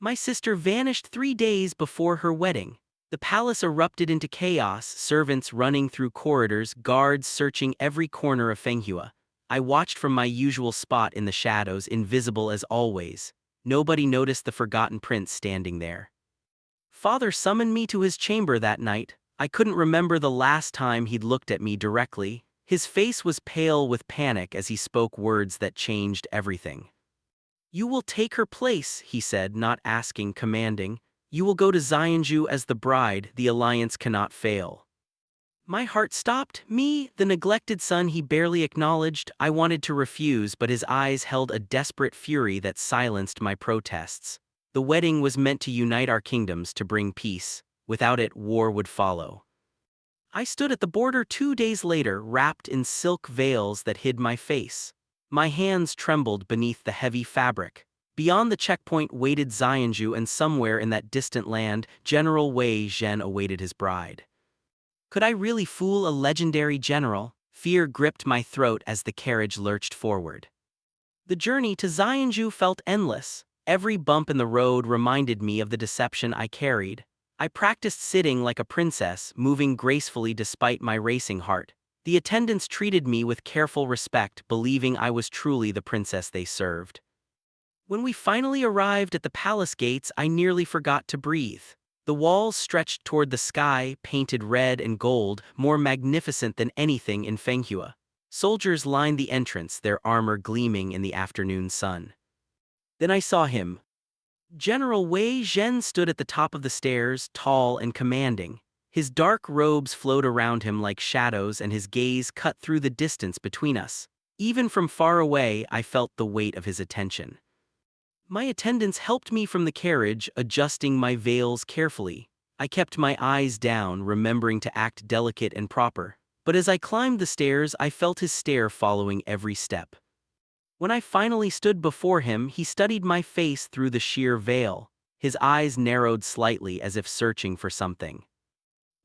My sister vanished 3 days before her wedding. The palace erupted into chaos, servants running through corridors, guards searching every corner of Fenghua. I watched from my usual spot in the shadows, invisible as always. Nobody noticed the forgotten prince standing there. Father summoned me to his chamber that night. I couldn't remember the last time he'd looked at me directly. His face was pale with panic as he spoke words that changed everything. "You will take her place," he said, not asking, commanding. "You will go to Xianzhu as the bride, the alliance cannot fail." My heart stopped. Me, the neglected son he barely acknowledged. I wanted to refuse, but his eyes held a desperate fury that silenced my protests. The wedding was meant to unite our kingdoms, to bring peace. Without it, war would follow. I stood at the border 2 days later, wrapped in silk veils that hid my face. My hands trembled beneath the heavy fabric. Beyond the checkpoint waited Xianzhu, and somewhere in that distant land, General Wei Zhen awaited his bride. Could I really fool a legendary general? Fear gripped my throat as the carriage lurched forward. The journey to Xianzhu felt endless. Every bump in the road reminded me of the deception I carried. I practiced sitting like a princess, moving gracefully despite my racing heart. The attendants treated me with careful respect, believing I was truly the princess they served. When we finally arrived at the palace gates, I nearly forgot to breathe. The walls stretched toward the sky, painted red and gold, more magnificent than anything in Fenghua. Soldiers lined the entrance, their armor gleaming in the afternoon sun. Then I saw him. General Wei Zhen stood at the top of the stairs, tall and commanding. His dark robes flowed around him like shadows, and his gaze cut through the distance between us. Even from far away, I felt the weight of his attention. My attendants helped me from the carriage, adjusting my veils carefully. I kept my eyes down, remembering to act delicate and proper. But as I climbed the stairs, I felt his stare following every step. When I finally stood before him, he studied my face through the sheer veil. His eyes narrowed slightly, as if searching for something.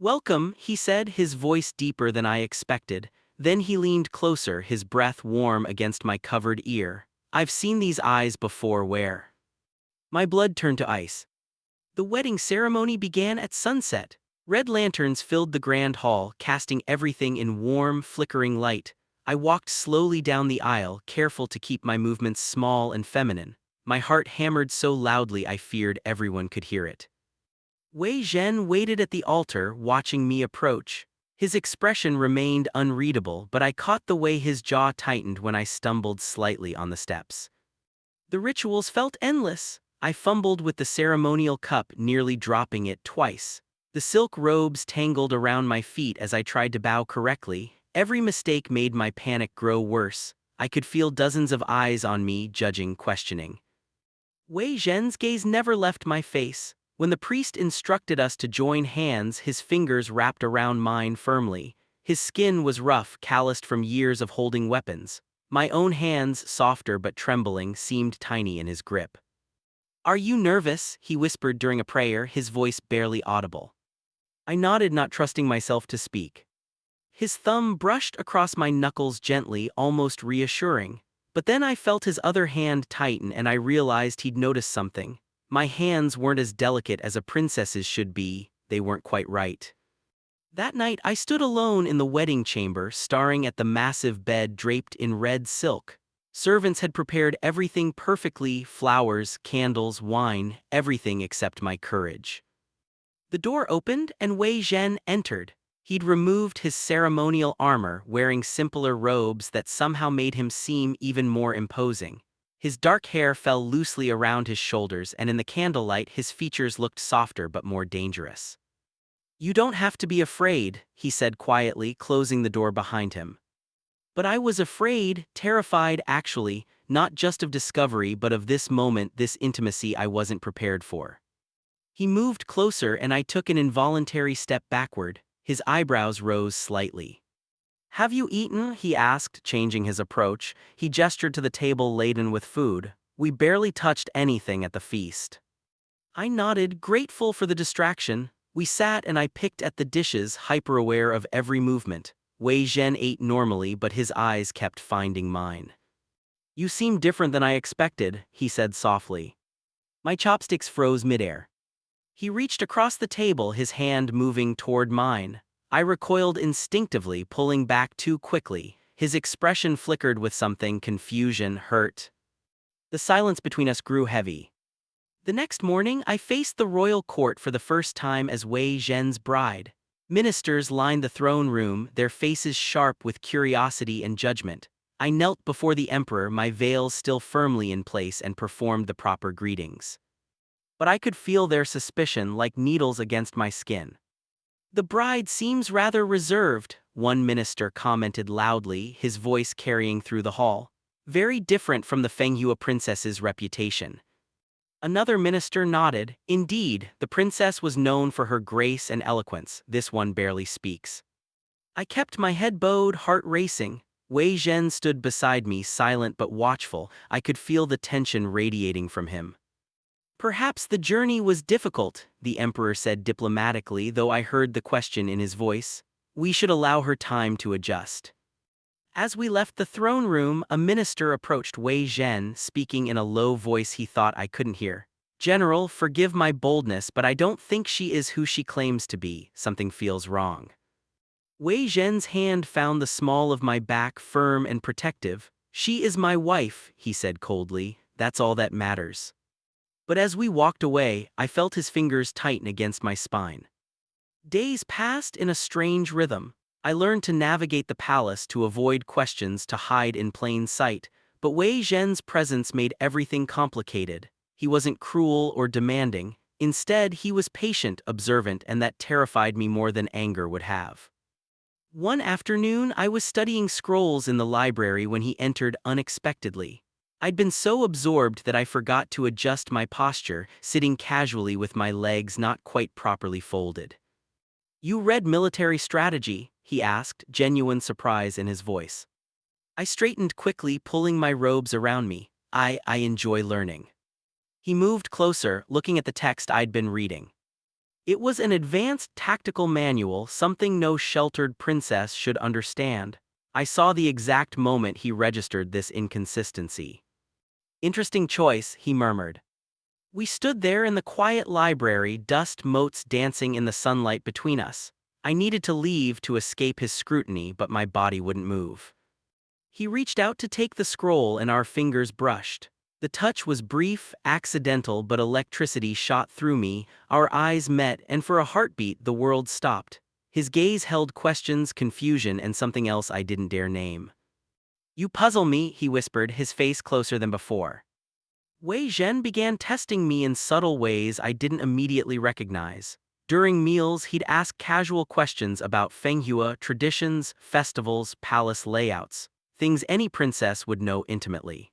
"Welcome," he said, his voice deeper than I expected. Then he leaned closer, his breath warm against my covered ear. "I've seen these eyes before. Where?" My blood turned to ice. The wedding ceremony began at sunset. Red lanterns filled the grand hall, casting everything in warm, flickering light. I walked slowly down the aisle, careful to keep my movements small and feminine. My heart hammered so loudly I feared everyone could hear it. Wei Zhen waited at the altar, watching me approach. His expression remained unreadable, but I caught the way his jaw tightened when I stumbled slightly on the steps. The rituals felt endless. I fumbled with the ceremonial cup, nearly dropping it twice. The silk robes tangled around my feet as I tried to bow correctly. Every mistake made my panic grow worse. I could feel dozens of eyes on me, judging, questioning. Wei Zhen's gaze never left my face. When the priest instructed us to join hands, his fingers wrapped around mine firmly. His skin was rough, calloused from years of holding weapons. My own hands, softer but trembling, seemed tiny in his grip. "Are you nervous?" he whispered during a prayer, his voice barely audible. I nodded, not trusting myself to speak. His thumb brushed across my knuckles gently, almost reassuring. But then I felt his other hand tighten, and I realized he'd noticed something. My hands weren't as delicate as a princess's should be. They weren't quite right. That night I stood alone in the wedding chamber, staring at the massive bed draped in red silk. Servants had prepared everything perfectly: flowers, candles, wine, everything except my courage. The door opened and Wei Zhen entered. He'd removed his ceremonial armor, wearing simpler robes that somehow made him seem even more imposing. His dark hair fell loosely around his shoulders, and in the candlelight his features looked softer but more dangerous. "You don't have to be afraid," he said quietly, closing the door behind him. But I was afraid, terrified actually, not just of discovery but of this moment, this intimacy I wasn't prepared for. He moved closer and I took an involuntary step backward. His eyebrows rose slightly. "Have you eaten?" he asked, changing his approach. He gestured to the table laden with food. We barely touched anything at the feast. I nodded, grateful for the distraction. We sat and I picked at the dishes, hyper-aware of every movement. Wei Zhen ate normally, but his eyes kept finding mine. "You seem different than I expected," he said softly. My chopsticks froze midair. He reached across the table, his hand moving toward mine. I recoiled instinctively, pulling back too quickly. His expression flickered with something: confusion, hurt. The silence between us grew heavy. The next morning, I faced the royal court for the first time as Wei Zhen's bride. Ministers lined the throne room, their faces sharp with curiosity and judgment. I knelt before the emperor, my veils still firmly in place, and performed the proper greetings. But I could feel their suspicion like needles against my skin. "The bride seems rather reserved," one minister commented loudly, his voice carrying through the hall. "Very different from the Fenghua princess's reputation." Another minister nodded. "Indeed, the princess was known for her grace and eloquence. This one barely speaks." I kept my head bowed, heart racing. Wei Zhen stood beside me, silent but watchful. I could feel the tension radiating from him. "Perhaps the journey was difficult," the emperor said diplomatically, though I heard the question in his voice. "We should allow her time to adjust." As we left the throne room, a minister approached Wei Zhen, speaking in a low voice he thought I couldn't hear. "General, forgive my boldness, but I don't think she is who she claims to be. Something feels wrong." Wei Zhen's hand found the small of my back, firm and protective. "She is my wife," he said coldly. "That's all that matters." But as we walked away, I felt his fingers tighten against my spine. Days passed in a strange rhythm. I learned to navigate the palace, to avoid questions, to hide in plain sight, but Wei Zhen's presence made everything complicated. He wasn't cruel or demanding. Instead, he was patient, observant, and that terrified me more than anger would have. One afternoon, I was studying scrolls in the library when he entered unexpectedly. I'd been so absorbed that I forgot to adjust my posture, sitting casually with my legs not quite properly folded. "You read military strategy?" he asked, genuine surprise in his voice. I straightened quickly, pulling my robes around me. I enjoy learning." He moved closer, looking at the text I'd been reading. It was an advanced tactical manual, something no sheltered princess should understand. I saw the exact moment he registered this inconsistency. "Interesting choice," he murmured. We stood there in the quiet library, dust motes dancing in the sunlight between us. I needed to leave to escape his scrutiny, but my body wouldn't move. He reached out to take the scroll, and our fingers brushed. The touch was brief, accidental, but electricity shot through me. Our eyes met, and for a heartbeat the world stopped. His gaze held questions, confusion, and something else I didn't dare name. "You puzzle me," he whispered, his face closer than before. Wei Zhen began testing me in subtle ways I didn't immediately recognize. During meals, he'd ask casual questions about Fenghua traditions, festivals, palace layouts, things any princess would know intimately.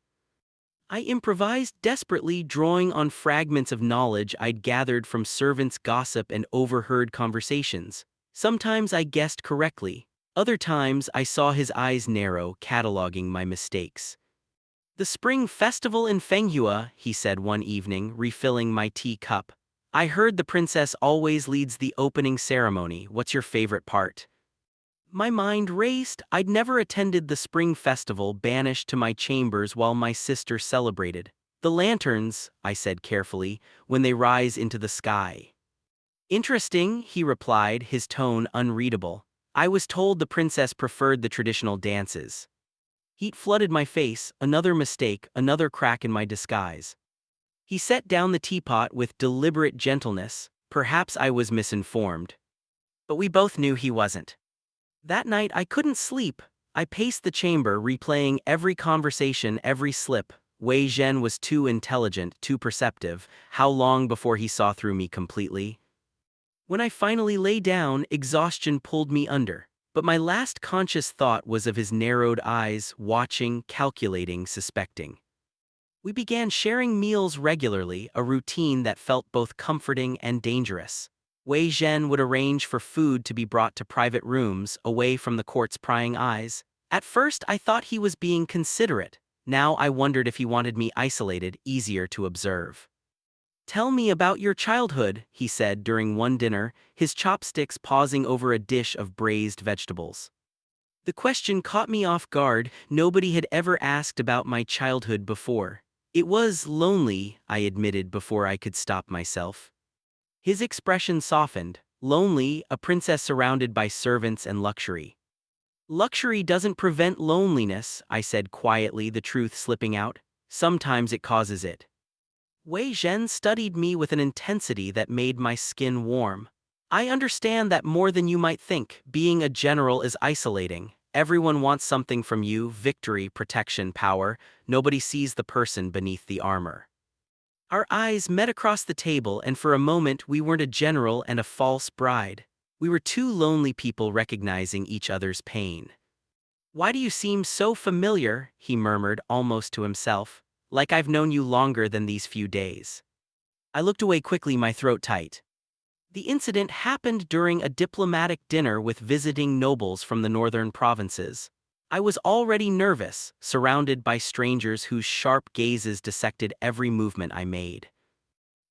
I improvised desperately, drawing on fragments of knowledge I'd gathered from servants' gossip and overheard conversations. Sometimes I guessed correctly. Other times I saw his eyes narrow, cataloging my mistakes. "The spring festival in Fenghua," he said one evening, refilling my tea cup. "I heard the princess always leads the opening ceremony. What's your favorite part?" My mind raced. I'd never attended the spring festival, banished to my chambers while my sister celebrated. "The lanterns," I said carefully, "when they rise into the sky." "Interesting," he replied, his tone unreadable. "I was told the princess preferred the traditional dances." Heat flooded my face, another mistake, another crack in my disguise. He set down the teapot with deliberate gentleness. Perhaps I was misinformed. But we both knew he wasn't. That night I couldn't sleep. I paced the chamber, replaying every conversation, every slip. Wei Zhen was too intelligent, too perceptive. How long before he saw through me completely? When I finally lay down, exhaustion pulled me under. But my last conscious thought was of his narrowed eyes, watching, calculating, suspecting. We began sharing meals regularly, a routine that felt both comforting and dangerous. Wei Zhen would arrange for food to be brought to private rooms, away from the court's prying eyes. At first I thought he was being considerate. Now I wondered if he wanted me isolated, easier to observe. "Tell me about your childhood," he said during one dinner, his chopsticks pausing over a dish of braised vegetables. The question caught me off guard. Nobody had ever asked about my childhood before. It was lonely, I admitted before I could stop myself. His expression softened. Lonely, a princess surrounded by servants and luxury. Luxury doesn't prevent loneliness, I said quietly, the truth slipping out. Sometimes it causes it. Wei Zhen studied me with an intensity that made my skin warm. I understand that more than you might think. Being a general is isolating. Everyone wants something from you: victory, protection, power. Nobody sees the person beneath the armor. Our eyes met across the table, and for a moment we weren't a general and a false bride. We were two lonely people recognizing each other's pain. "Why do you seem so familiar?" he murmured, almost to himself. "Like I've known you longer than these few days." I looked away quickly, my throat tight. The incident happened during a diplomatic dinner with visiting nobles from the northern provinces. I was already nervous, surrounded by strangers whose sharp gazes dissected every movement I made.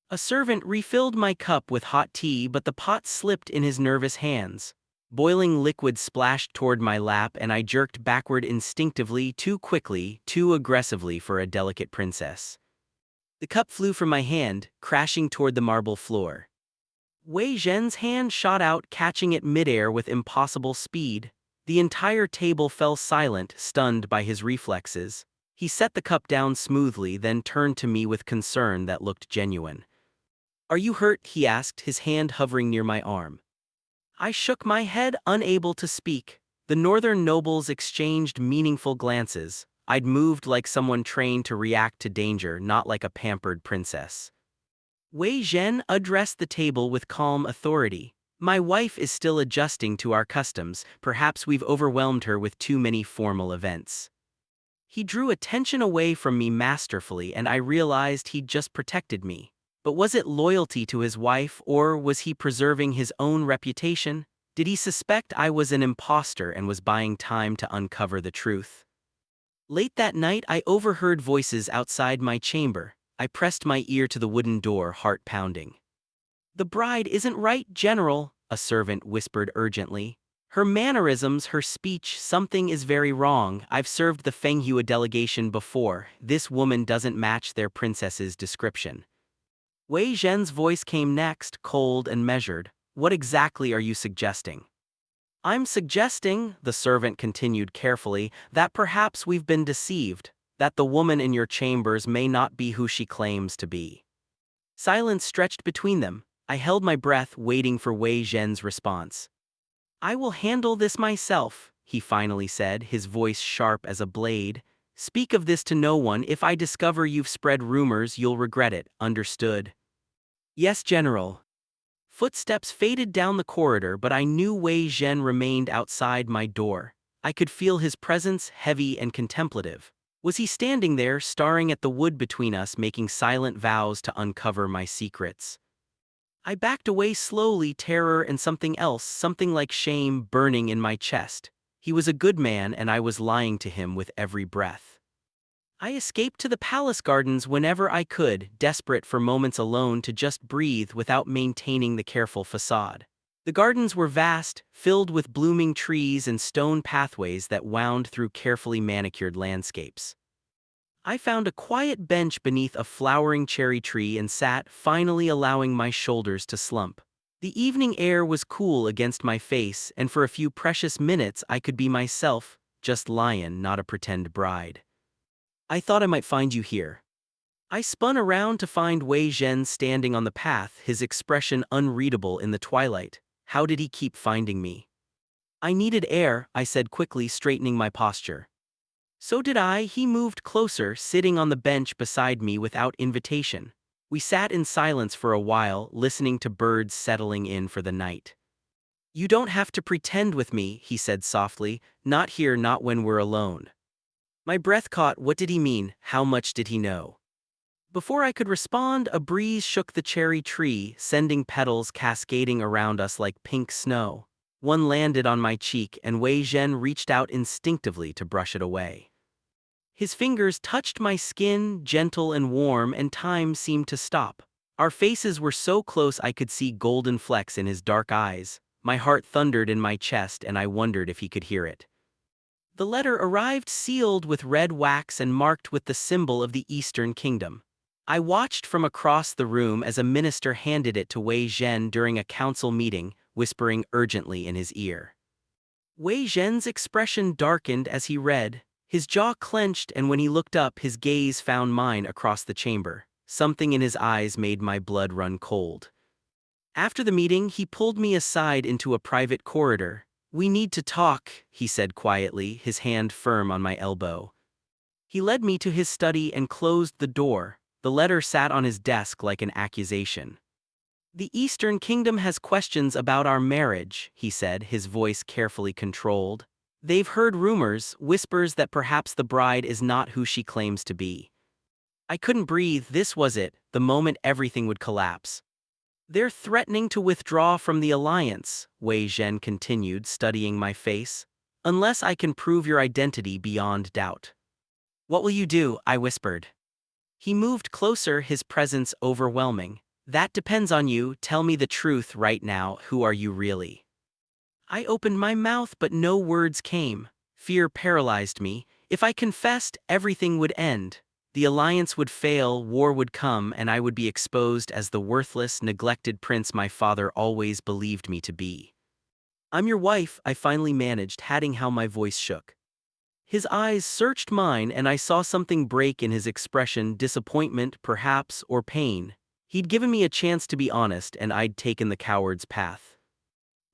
A servant refilled my cup with hot tea, but the pot slipped in his nervous hands. Boiling liquid splashed toward my lap, and I jerked backward instinctively, too quickly, too aggressively for a delicate princess. The cup flew from my hand, crashing toward the marble floor. Wei Zhen's hand shot out, catching it midair with impossible speed. The entire table fell silent, stunned by his reflexes. He set the cup down smoothly, then turned to me with concern that looked genuine. "Are you hurt?" he asked, his hand hovering near my arm. I shook my head, unable to speak. The northern nobles exchanged meaningful glances. I'd moved like someone trained to react to danger, not like a pampered princess. Wei Zhen addressed the table with calm authority. "My wife is still adjusting to our customs. Perhaps we've overwhelmed her with too many formal events." He drew attention away from me masterfully, and I realized he'd just protected me. But was it loyalty to his wife, or was he preserving his own reputation? Did he suspect I was an imposter and was buying time to uncover the truth? Late that night, I overheard voices outside my chamber. I pressed my ear to the wooden door, heart pounding. "The bride isn't right, General," a servant whispered urgently. "Her mannerisms, her speech, something is very wrong. I've served the Fenghua delegation before. This woman doesn't match their princess's description." Wei Zhen's voice came next, cold and measured. "What exactly are you suggesting?" "I'm suggesting," the servant continued carefully, "that perhaps we've been deceived, that the woman in your chambers may not be who she claims to be." Silence stretched between them. I held my breath, waiting for Wei Zhen's response. "I will handle this myself," he finally said, his voice sharp as a blade. "Speak of this to no one. If I discover you've spread rumors, you'll regret it. Understood?" "Yes, General." Footsteps faded down the corridor, but I knew Wei Zhen remained outside my door. I could feel his presence, heavy and contemplative. Was he standing there, staring at the wood between us, making silent vows to uncover my secrets? I backed away slowly, terror and something else, something like shame, burning in my chest. He was a good man, and I was lying to him with every breath. I escaped to the palace gardens whenever I could, desperate for moments alone to just breathe without maintaining the careful facade. The gardens were vast, filled with blooming trees and stone pathways that wound through carefully manicured landscapes. I found a quiet bench beneath a flowering cherry tree and sat, finally allowing my shoulders to slump. The evening air was cool against my face, and for a few precious minutes I could be myself, just Lian, not a pretend bride. "I thought I might find you here." I spun around to find Wei Zhen standing on the path, his expression unreadable in the twilight. How did he keep finding me? "I needed air," I said quickly, straightening my posture. "So did I." He moved closer, sitting on the bench beside me without invitation. We sat in silence for a while, listening to birds settling in for the night. "You don't have to pretend with me," he said softly. "Not here, not when we're alone." My breath caught. What did he mean? How much did he know? Before I could respond, a breeze shook the cherry tree, sending petals cascading around us like pink snow. One landed on my cheek, and Wei Zhen reached out instinctively to brush it away. His fingers touched my skin, gentle and warm, and time seemed to stop. Our faces were so close I could see golden flecks in his dark eyes. My heart thundered in my chest, and I wondered if he could hear it. The letter arrived sealed with red wax and marked with the symbol of the Eastern Kingdom. I watched from across the room as a minister handed it to Wei Zhen during a council meeting, whispering urgently in his ear. Wei Zhen's expression darkened as he read. His jaw clenched, and when he looked up, his gaze found mine across the chamber. Something in his eyes made my blood run cold. After the meeting, he pulled me aside into a private corridor. "We need to talk," he said quietly, his hand firm on my elbow. He led me to his study and closed the door. The letter sat on his desk like an accusation. "The Eastern Kingdom has questions about our marriage," he said, his voice carefully controlled. "They've heard rumors, whispers that perhaps the bride is not who she claims to be." I couldn't breathe. This was it, the moment everything would collapse. "They're threatening to withdraw from the alliance," Wei Zhen continued, studying my face, "unless I can prove your identity beyond doubt." "What will you do?" I whispered. He moved closer, his presence overwhelming. "That depends on you. Tell me the truth right now. Who are you really?" I opened my mouth, but no words came. Fear paralyzed me. If I confessed, everything would end. The alliance would fail, war would come, and I would be exposed as the worthless, neglected prince my father always believed me to be. "I'm your wife," I finally managed, adding how my voice shook. His eyes searched mine, and I saw something break in his expression, disappointment, perhaps, or pain. He'd given me a chance to be honest, and I'd taken the coward's path.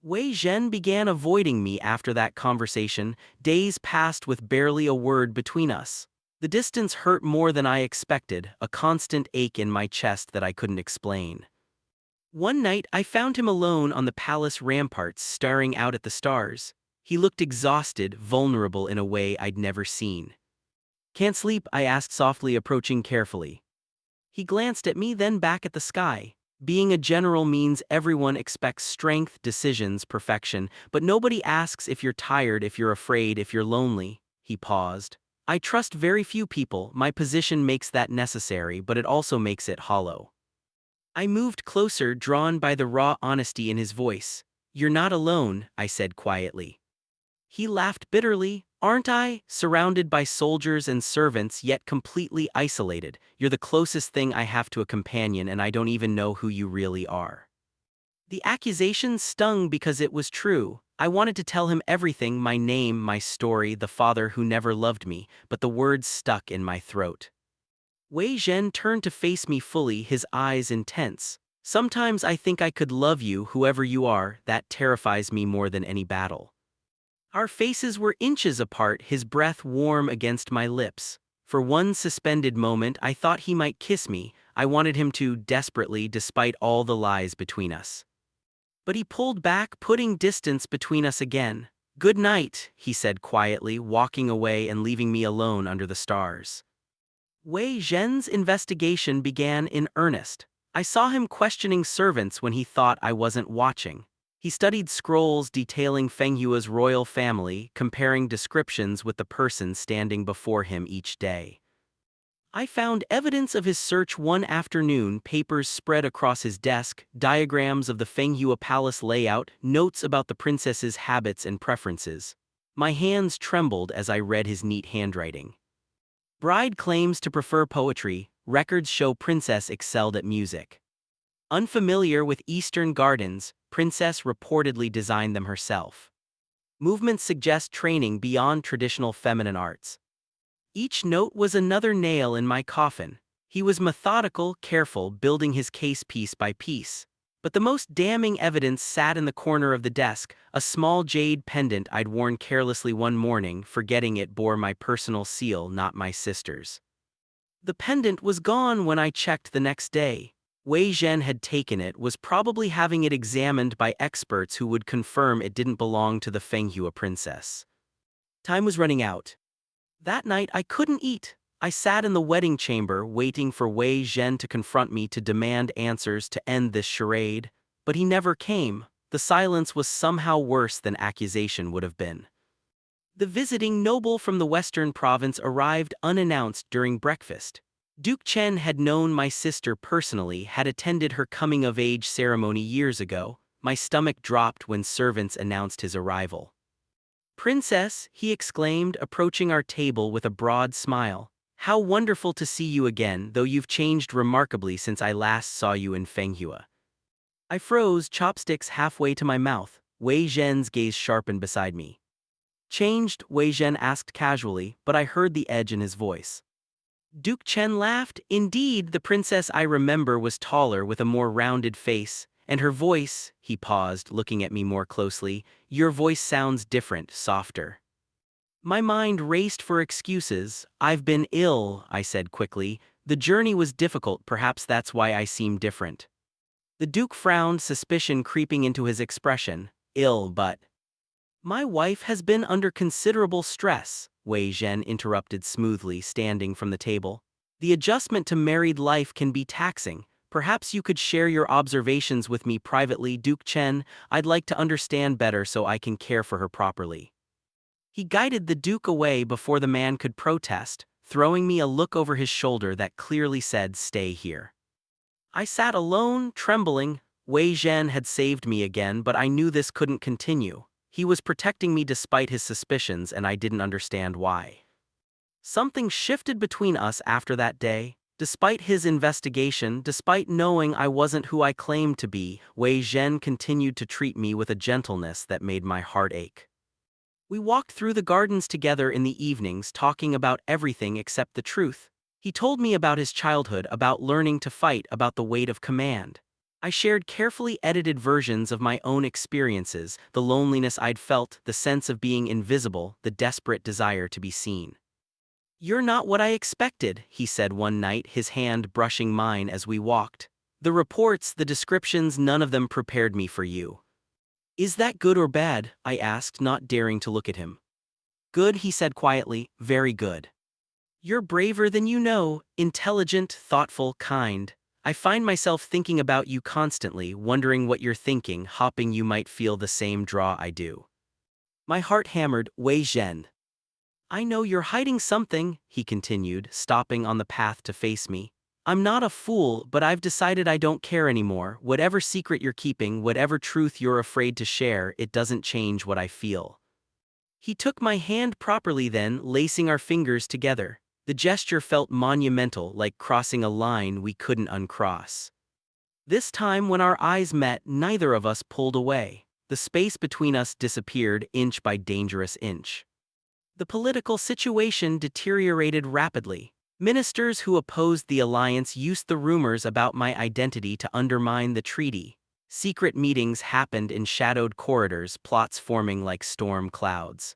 Wei Zhen began avoiding me after that conversation. Days passed with barely a word between us. The distance hurt more than I expected, a constant ache in my chest that I couldn't explain. One night, I found him alone on the palace ramparts, staring out at the stars. He looked exhausted, vulnerable in a way I'd never seen. "Can't sleep?" I asked softly, approaching carefully. He glanced at me, then back at the sky. "Being a general means everyone expects strength, decisions, perfection, but nobody asks if you're tired, if you're afraid, if you're lonely." He paused. "I trust very few people. My position makes that necessary, but it also makes it hollow." I moved closer, drawn by the raw honesty in his voice. "You're not alone," I said quietly. He laughed bitterly. "Aren't I? Surrounded by soldiers and servants, yet completely isolated. You're the closest thing I have to a companion, and I don't even know who you really are." The accusation stung because it was true. I wanted to tell him everything, my name, my story, the father who never loved me, but the words stuck in my throat. Wei Zhen turned to face me fully, his eyes intense. "Sometimes I think I could love you, whoever you are. That terrifies me more than any battle." Our faces were inches apart, his breath warm against my lips. For one suspended moment, I thought he might kiss me. I wanted him to, desperately, despite all the lies between us. But he pulled back, putting distance between us again. "Good night," he said quietly, walking away and leaving me alone under the stars. Wei Zhen's investigation began in earnest. I saw him questioning servants when he thought I wasn't watching. He studied scrolls detailing Fenghua's royal family, comparing descriptions with the person standing before him each day. I found evidence of his search one afternoon, papers spread across his desk, diagrams of the Fenghua palace layout, notes about the princess's habits and preferences. My hands trembled as I read his neat handwriting. Bride claims to prefer poetry, records show princess excelled at music. Unfamiliar with Eastern gardens, princess reportedly designed them herself. Movements suggest training beyond traditional feminine arts. Each note was another nail in my coffin. He was methodical, careful, building his case piece by piece. But the most damning evidence sat in the corner of the desk, a small jade pendant I'd worn carelessly one morning, forgetting it bore my personal seal, not my sister's. The pendant was gone when I checked the next day. Wei Zhen had taken it, was probably having it examined by experts who would confirm it didn't belong to the Fenghua princess. Time was running out. That night I couldn't eat. I sat in the wedding chamber waiting for Wei Zhen to confront me, to demand answers, to end this charade. But he never came. The silence was somehow worse than accusation would have been. The visiting noble from the western province arrived unannounced during breakfast. Duke Chen had known my sister personally, had attended her coming-of-age ceremony years ago. My stomach dropped when servants announced his arrival. Princess, he exclaimed, approaching our table with a broad smile. How wonderful to see you again, though you've changed remarkably since I last saw you in Fenghua. I froze, chopsticks halfway to my mouth. Wei Zhen's gaze sharpened beside me. Changed? Wei Zhen asked casually, but I heard the edge in his voice. Duke Chen laughed. Indeed, the princess I remember was taller with a more rounded face, and her voice, he paused, looking at me more closely, your voice sounds different, softer. My mind raced for excuses. I've been ill, I said quickly. The journey was difficult, perhaps that's why I seem different. The Duke frowned, suspicion creeping into his expression. Ill, but... My wife has been under considerable stress, Wei Zhen interrupted smoothly, standing from the table. The adjustment to married life can be taxing. Perhaps you could share your observations with me privately, Duke Chen. I'd like to understand better so I can care for her properly. He guided the Duke away before the man could protest, throwing me a look over his shoulder that clearly said, stay here. I sat alone, trembling. Wei Zhen had saved me again, but I knew this couldn't continue. He was protecting me despite his suspicions, and I didn't understand why. Something shifted between us after that day. Despite his investigation, despite knowing I wasn't who I claimed to be, Wei Zhen continued to treat me with a gentleness that made my heart ache. We walked through the gardens together in the evenings, talking about everything except the truth. He told me about his childhood, about learning to fight, about the weight of command. I shared carefully edited versions of my own experiences, the loneliness I'd felt, the sense of being invisible, the desperate desire to be seen. You're not what I expected, he said one night, his hand brushing mine as we walked. The reports, the descriptions, none of them prepared me for you. Is that good or bad? I asked, not daring to look at him. Good, he said quietly, very good. You're braver than you know, intelligent, thoughtful, kind. I find myself thinking about you constantly, wondering what you're thinking, hoping you might feel the same draw I do. My heart hammered. Wei Zhen. I know you're hiding something, he continued, stopping on the path to face me. I'm not a fool, but I've decided I don't care anymore. Whatever secret you're keeping, whatever truth you're afraid to share, it doesn't change what I feel. He took my hand properly then, lacing our fingers together. The gesture felt monumental, like crossing a line we couldn't uncross. This time when our eyes met, neither of us pulled away. The space between us disappeared inch by dangerous inch. The political situation deteriorated rapidly. Ministers who opposed the alliance used the rumors about my identity to undermine the treaty. Secret meetings happened in shadowed corridors, plots forming like storm clouds.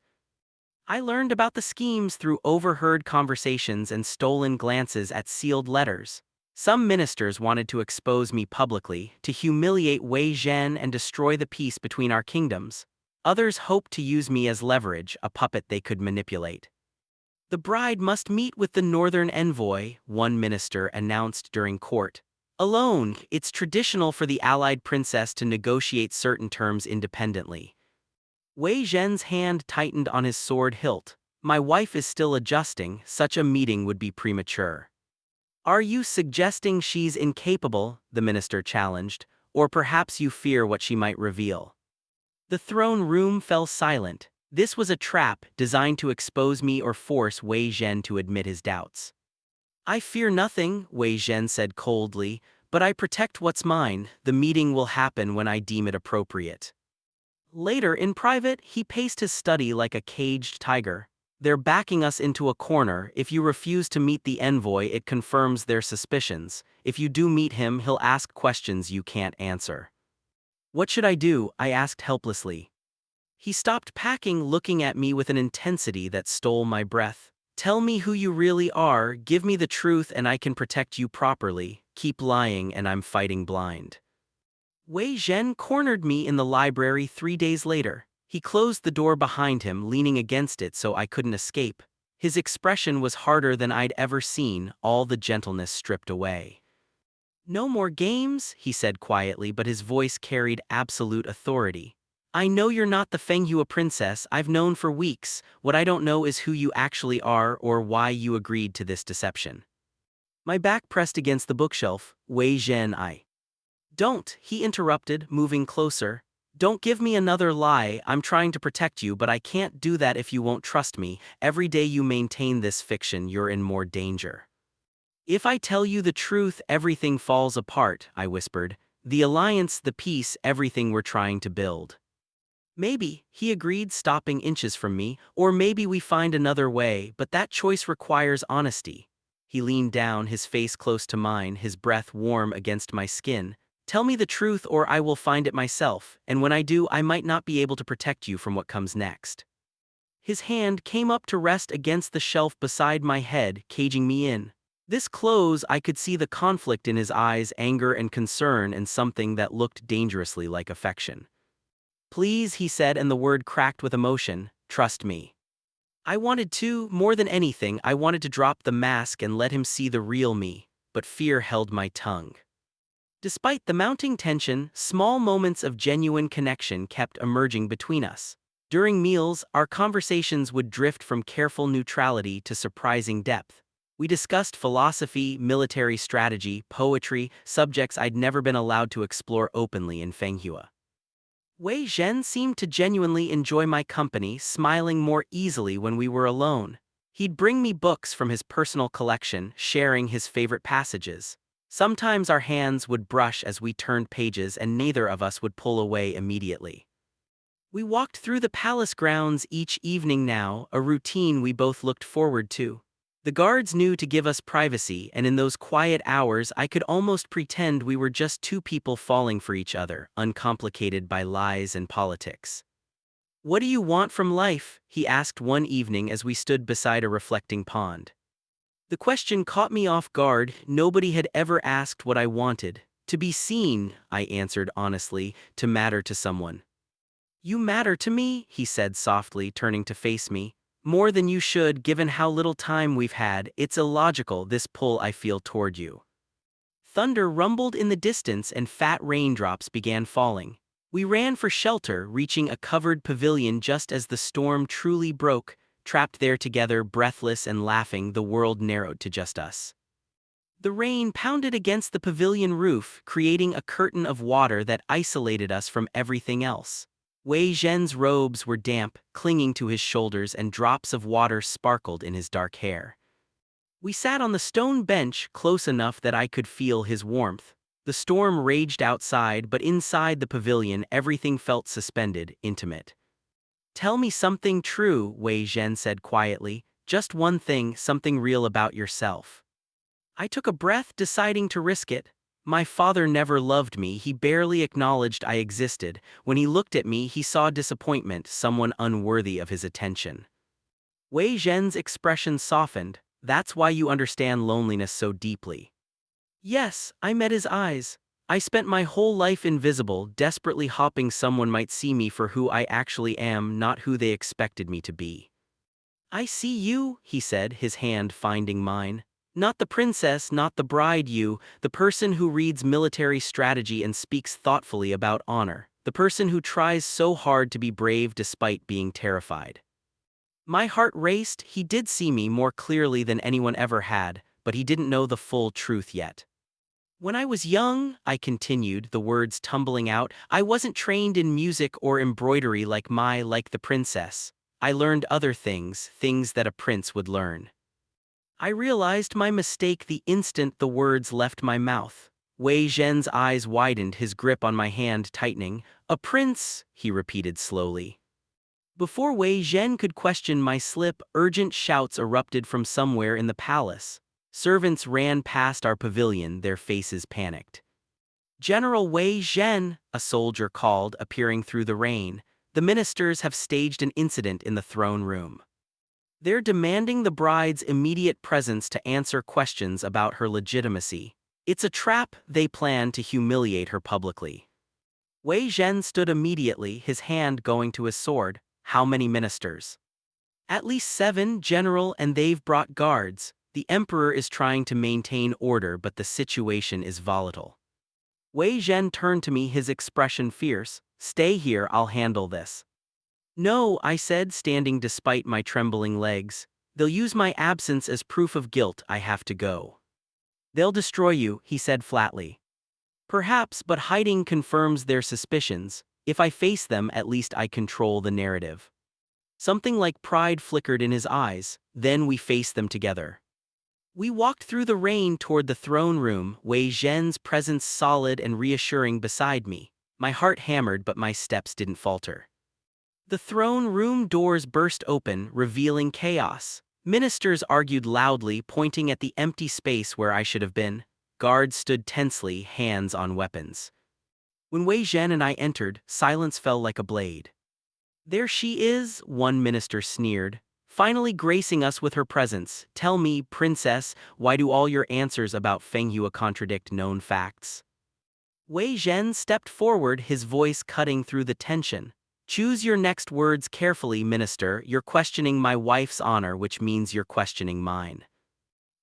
I learned about the schemes through overheard conversations and stolen glances at sealed letters. Some ministers wanted to expose me publicly, to humiliate Wei Zhen and destroy the peace between our kingdoms. Others hoped to use me as leverage, a puppet they could manipulate. The bride must meet with the northern envoy, one minister announced during court. Alone, it's traditional for the allied princess to negotiate certain terms independently. Wei Zhen's hand tightened on his sword hilt. My wife is still adjusting, such a meeting would be premature. Are you suggesting she's incapable, the minister challenged, or perhaps you fear what she might reveal? The throne room fell silent. This was a trap designed to expose me or force Wei Zhen to admit his doubts. I fear nothing, Wei Zhen said coldly, but I protect what's mine. The meeting will happen when I deem it appropriate. Later, in private, he paced his study like a caged tiger. They're backing us into a corner. If you refuse to meet the envoy, it confirms their suspicions. If you do meet him, he'll ask questions you can't answer. What should I do? I asked helplessly. He stopped packing, looking at me with an intensity that stole my breath. Tell me who you really are, give me the truth and I can protect you properly. Keep lying and I'm fighting blind. Wei Zhen cornered me in the library 3 days later. He closed the door behind him, leaning against it so I couldn't escape. His expression was harder than I'd ever seen, all the gentleness stripped away. No more games, he said quietly, but his voice carried absolute authority. I know you're not the Fenghua princess I've known for weeks. What I don't know is who you actually are or why you agreed to this deception. My back pressed against the bookshelf. Wei Zhen, I don't, he interrupted, moving closer. Don't give me another lie. I'm trying to protect you, but I can't do that if you won't trust me. Every day you maintain this fiction, you're in more danger. If I tell you the truth, everything falls apart, I whispered. The alliance, the peace, everything we're trying to build. Maybe, he agreed, stopping inches from me, or maybe we find another way, but that choice requires honesty. He leaned down, his face close to mine, his breath warm against my skin. Tell me the truth or I will find it myself, and when I do, I might not be able to protect you from what comes next. His hand came up to rest against the shelf beside my head, caging me in. This close, I could see the conflict in his eyes, anger and concern, and something that looked dangerously like affection. Please, he said, and the word cracked with emotion, trust me. I wanted to, more than anything, I wanted to drop the mask and let him see the real me, but fear held my tongue. Despite the mounting tension, small moments of genuine connection kept emerging between us. During meals, our conversations would drift from careful neutrality to surprising depth. We discussed philosophy, military strategy, poetry, subjects I'd never been allowed to explore openly in Fenghua. Wei Zhen seemed to genuinely enjoy my company, smiling more easily when we were alone. He'd bring me books from his personal collection, sharing his favorite passages. Sometimes our hands would brush as we turned pages and neither of us would pull away immediately. We walked through the palace grounds each evening now, a routine we both looked forward to. The guards knew to give us privacy, and in those quiet hours I could almost pretend we were just two people falling for each other, uncomplicated by lies and politics. What do you want from life? He asked one evening as we stood beside a reflecting pond. The question caught me off guard. Nobody had ever asked what I wanted. To be seen, I answered honestly, to matter to someone. You matter to me, he said softly, turning to face me. More than you should, given how little time we've had. It's illogical, this pull I feel toward you. Thunder rumbled in the distance and fat raindrops began falling. We ran for shelter, reaching a covered pavilion just as the storm truly broke. Trapped there together, breathless and laughing, the world narrowed to just us. The rain pounded against the pavilion roof, creating a curtain of water that isolated us from everything else. Wei Zhen's robes were damp, clinging to his shoulders, and drops of water sparkled in his dark hair. We sat on the stone bench, close enough that I could feel his warmth. The storm raged outside, but inside the pavilion everything felt suspended, intimate. Tell me something true, Wei Zhen said quietly. Just one thing, something real about yourself. I took a breath, deciding to risk it. My father never loved me, he barely acknowledged I existed. When he looked at me, he saw disappointment, someone unworthy of his attention. Wei Zhen's expression softened. That's why you understand loneliness so deeply. Yes, I met his eyes. I spent my whole life invisible, desperately hoping someone might see me for who I actually am, not who they expected me to be. I see you, he said, his hand finding mine. Not the princess, not the bride, you, the person who reads military strategy and speaks thoughtfully about honor, the person who tries so hard to be brave despite being terrified. My heart raced. He did see me more clearly than anyone ever had, but he didn't know the full truth yet. When I was young, I continued, the words tumbling out, I wasn't trained in music or embroidery like the princess. I learned other things, things that a prince would learn. I realized my mistake the instant the words left my mouth. Wei Zhen's eyes widened, his grip on my hand tightening. A prince, he repeated slowly. Before Wei Zhen could question my slip, urgent shouts erupted from somewhere in the palace. Servants ran past our pavilion, their faces panicked. General Wei Zhen, a soldier called, appearing through the rain. The ministers have staged an incident in the throne room. They're demanding the bride's immediate presence to answer questions about her legitimacy. It's a trap. They plan to humiliate her publicly. Wei Zhen stood immediately, his hand going to his sword. How many ministers? At least 7, General, and they've brought guards. The emperor is trying to maintain order, but the situation is volatile. Wei Zhen turned to me, his expression fierce. Stay here, I'll handle this. No, I said, standing despite my trembling legs. They'll use my absence as proof of guilt. I have to go. They'll destroy you, he said flatly. Perhaps, but hiding confirms their suspicions. If I face them, at least I control the narrative. Something like pride flickered in his eyes, then we faced them together. We walked through the rain toward the throne room, Wei Zhen's presence solid and reassuring beside me. My heart hammered, but my steps didn't falter. The throne room doors burst open, revealing chaos. Ministers argued loudly, pointing at the empty space where I should have been. Guards stood tensely, hands on weapons. When Wei Zhen and I entered, silence fell like a blade. "There she is," one minister sneered, "finally gracing us with her presence. Tell me, princess, why do all your answers about Fenghua contradict known facts?" Wei Zhen stepped forward, his voice cutting through the tension. "Choose your next words carefully, minister. You're questioning my wife's honor, which means you're questioning mine."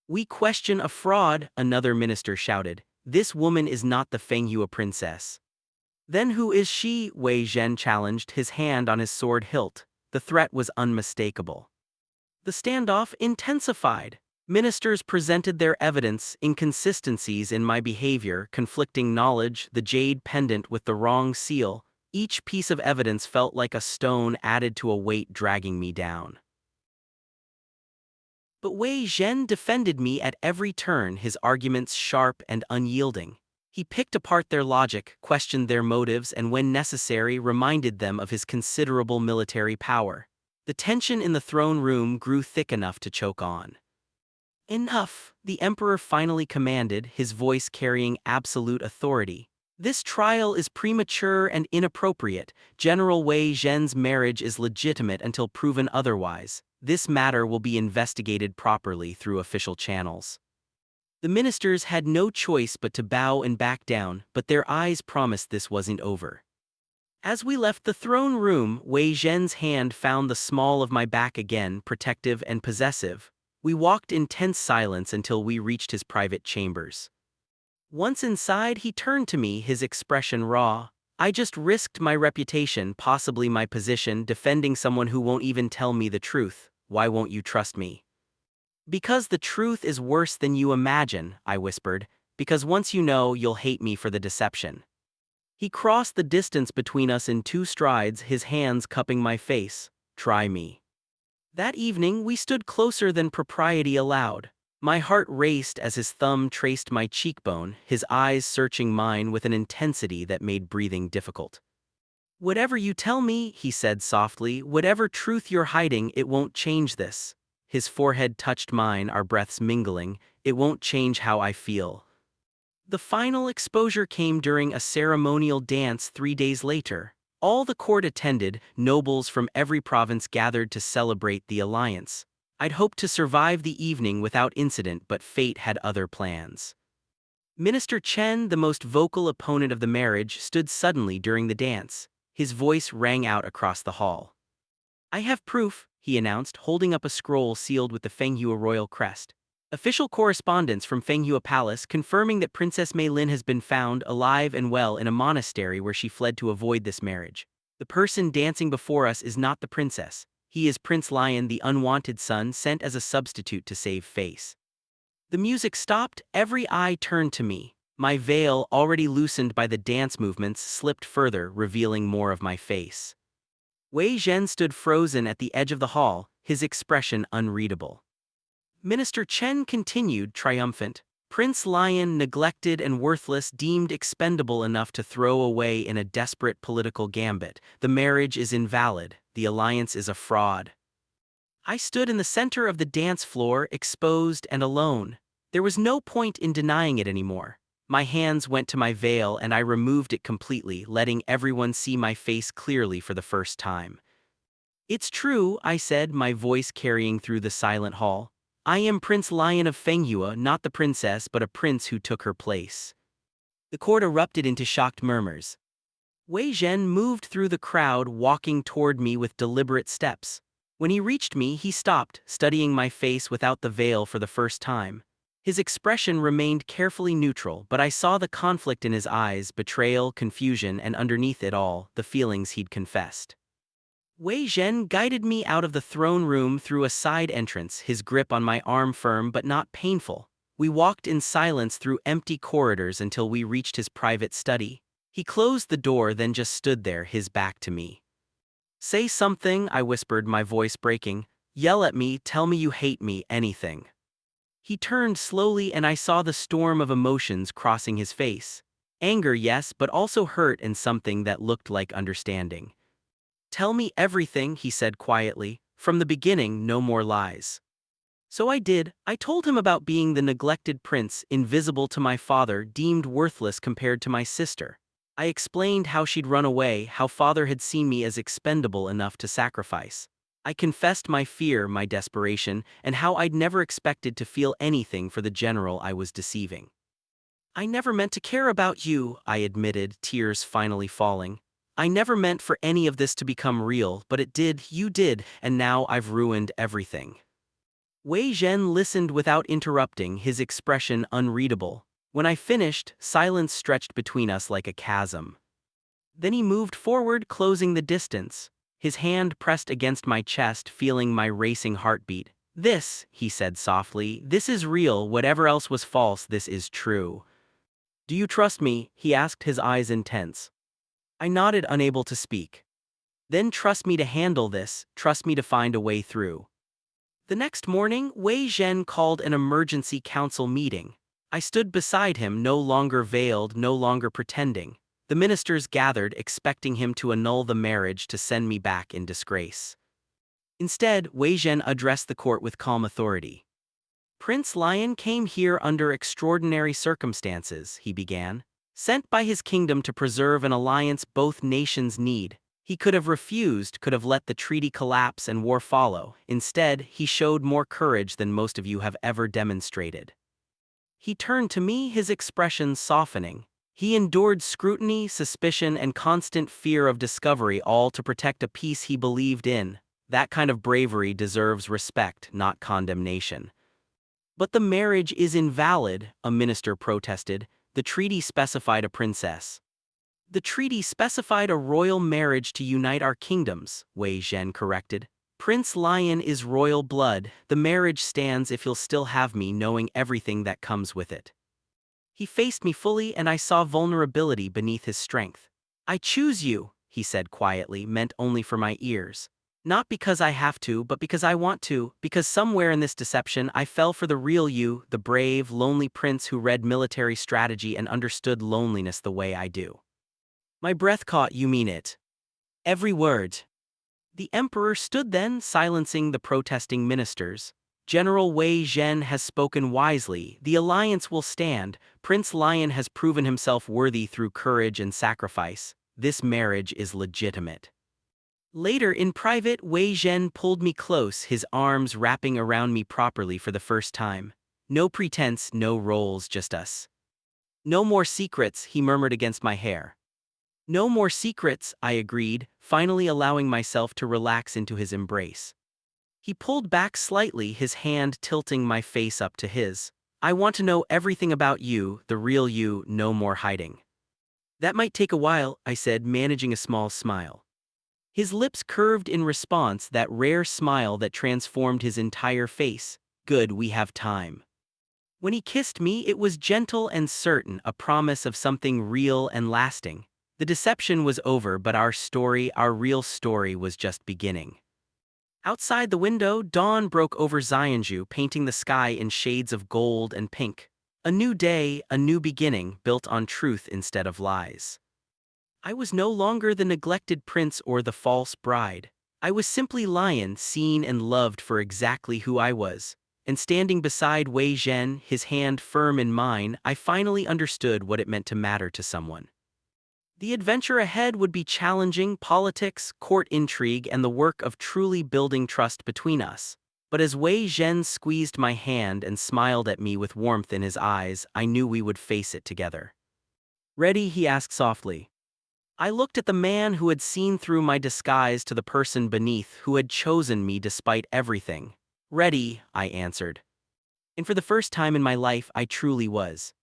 "We question a fraud," another minister shouted. "This woman is not the Fenghua princess." "Then who is she?" Wei Zhen challenged, his hand on his sword hilt. The threat was unmistakable. The standoff intensified. Ministers presented their evidence, inconsistencies in my behavior, conflicting knowledge, the jade pendant with the wrong seal. Each piece of evidence felt like a stone added to a weight dragging me down. But Wei Zhen defended me at every turn, his arguments sharp and unyielding. He picked apart their logic, questioned their motives, and when necessary, reminded them of his considerable military power. The tension in the throne room grew thick enough to choke on. "Enough," the emperor finally commanded, his voice carrying absolute authority. "This trial is premature and inappropriate. General Wei Zhen's marriage is legitimate until proven otherwise. This matter will be investigated properly through official channels." The ministers had no choice but to bow and back down, but their eyes promised this wasn't over. As we left the throne room, Wei Zhen's hand found the small of my back again, protective and possessive. We walked in tense silence until we reached his private chambers. Once inside, he turned to me, his expression raw. "I just risked my reputation, possibly my position, defending someone who won't even tell me the truth. Why won't you trust me?" "Because the truth is worse than you imagine," I whispered. "Because once you know, you'll hate me for the deception." He crossed the distance between us in 2 strides, his hands cupping my face. "Try me." That evening, we stood closer than propriety allowed. My heart raced as his thumb traced my cheekbone, his eyes searching mine with an intensity that made breathing difficult. "Whatever you tell me," he said softly, "whatever truth you're hiding, it won't change this." His forehead touched mine, our breaths mingling. "It won't change how I feel." The final exposure came during a ceremonial dance 3 days later. All the court attended, nobles from every province gathered to celebrate the alliance. I'd hoped to survive the evening without incident, but fate had other plans. Minister Chen, the most vocal opponent of the marriage, stood suddenly during the dance. His voice rang out across the hall. "I have proof," he announced, holding up a scroll sealed with the Fenghua royal crest. "Official correspondence from Fenghua Palace confirming that Princess Mei Lin has been found alive and well in a monastery where she fled to avoid this marriage. The person dancing before us is not the princess. He is Prince Lian, the unwanted son sent as a substitute to save face." The music stopped, every eye turned to me. My veil, already loosened by the dance movements, slipped further, revealing more of my face. Wei Zhen stood frozen at the edge of the hall, his expression unreadable. Minister Chen continued, triumphant. "Prince Lian, neglected and worthless, deemed expendable enough to throw away in a desperate political gambit. The marriage is invalid. The alliance is a fraud." I stood in the center of the dance floor, exposed and alone. There was no point in denying it anymore. My hands went to my veil and I removed it completely, letting everyone see my face clearly for the first time. "It's true," I said, my voice carrying through the silent hall. "I am Prince Lian of Fenghua, not the princess, but a prince who took her place." The court erupted into shocked murmurs. Wei Zhen moved through the crowd, walking toward me with deliberate steps. When he reached me, he stopped, studying my face without the veil for the first time. His expression remained carefully neutral, but I saw the conflict in his eyes, betrayal, confusion, and underneath it all, the feelings he'd confessed. Wei Zhen guided me out of the throne room through a side entrance, his grip on my arm firm but not painful. We walked in silence through empty corridors until we reached his private study. He closed the door, then just stood there, his back to me. "Say something," I whispered, my voice breaking. "Yell at me, tell me you hate me, anything." He turned slowly and I saw the storm of emotions crossing his face. Anger, yes, but also hurt and something that looked like understanding. "Tell me everything," he said quietly. "From the beginning, no more lies." So I did. I told him about being the neglected prince, invisible to my father, deemed worthless compared to my sister. I explained how she'd run away, how father had seen me as expendable enough to sacrifice. I confessed my fear, my desperation, and how I'd never expected to feel anything for the general I was deceiving. "I never meant to care about you," I admitted, tears finally falling. "I never meant for any of this to become real, but it did, you did, and now I've ruined everything." Wei Zhen listened without interrupting, his expression unreadable. When I finished, silence stretched between us like a chasm. Then he moved forward, closing the distance. His hand pressed against my chest, feeling my racing heartbeat. "This," he said softly, "this is real. Whatever else was false, this is true." "Do you trust me?" he asked, his eyes intense. I nodded, unable to speak. "Then trust me to handle this, trust me to find a way through." The next morning, Wei Zhen called an emergency council meeting. I stood beside him, no longer veiled, no longer pretending. The ministers gathered, expecting him to annul the marriage to send me back in disgrace. Instead, Wei Zhen addressed the court with calm authority. "Prince Lian came here under extraordinary circumstances," he began. "Sent by his kingdom to preserve an alliance both nations need. He could have refused, could have let the treaty collapse and war follow. Instead, he showed more courage than most of you have ever demonstrated." He turned to me, his expression softening. "He endured scrutiny, suspicion, and constant fear of discovery, all to protect a peace he believed in. That kind of bravery deserves respect, not condemnation." "But the marriage is invalid," a minister protested. "The treaty specified a princess." "The treaty specified a royal marriage to unite our kingdoms," Wei Zhen corrected. "Prince Lian is royal blood. The marriage stands if he'll still have me, knowing everything that comes with it." He faced me fully and I saw vulnerability beneath his strength. "I choose you," he said quietly, meant only for my ears. "Not because I have to, but because I want to, because somewhere in this deception I fell for the real you, the brave, lonely prince who read military strategy and understood loneliness the way I do." My breath caught. "You mean it?" "Every word." The emperor stood then, silencing the protesting ministers. "General Wei Zhen has spoken wisely. The alliance will stand. Prince Lian has proven himself worthy through courage and sacrifice. This marriage is legitimate." Later, in private, Wei Zhen pulled me close, his arms wrapping around me properly for the first time. "No pretense, no roles, just us." "No more secrets," he murmured against my hair. "No more secrets," I agreed, finally allowing myself to relax into his embrace. He pulled back slightly, his hand tilting my face up to his. "I want to know everything about you, the real you, no more hiding." "That might take a while," I said, managing a small smile. His lips curved in response, that rare smile that transformed his entire face. "Good, we have time." When he kissed me, it was gentle and certain, a promise of something real and lasting. The deception was over, but our story, our real story, was just beginning. Outside the window, dawn broke over Xianzhu, painting the sky in shades of gold and pink. A new day, a new beginning, built on truth instead of lies. I was no longer the neglected prince or the false bride. I was simply Lian, seen and loved for exactly who I was. And standing beside Wei Zhen, his hand firm in mine, I finally understood what it meant to matter to someone. The adventure ahead would be challenging: politics, court intrigue, and the work of truly building trust between us. But as Wei Zhen squeezed my hand and smiled at me with warmth in his eyes, I knew we would face it together. "Ready?" he asked softly. I looked at the man who had seen through my disguise to the person beneath who had chosen me despite everything. "Ready," I answered. And for the first time in my life, I truly was.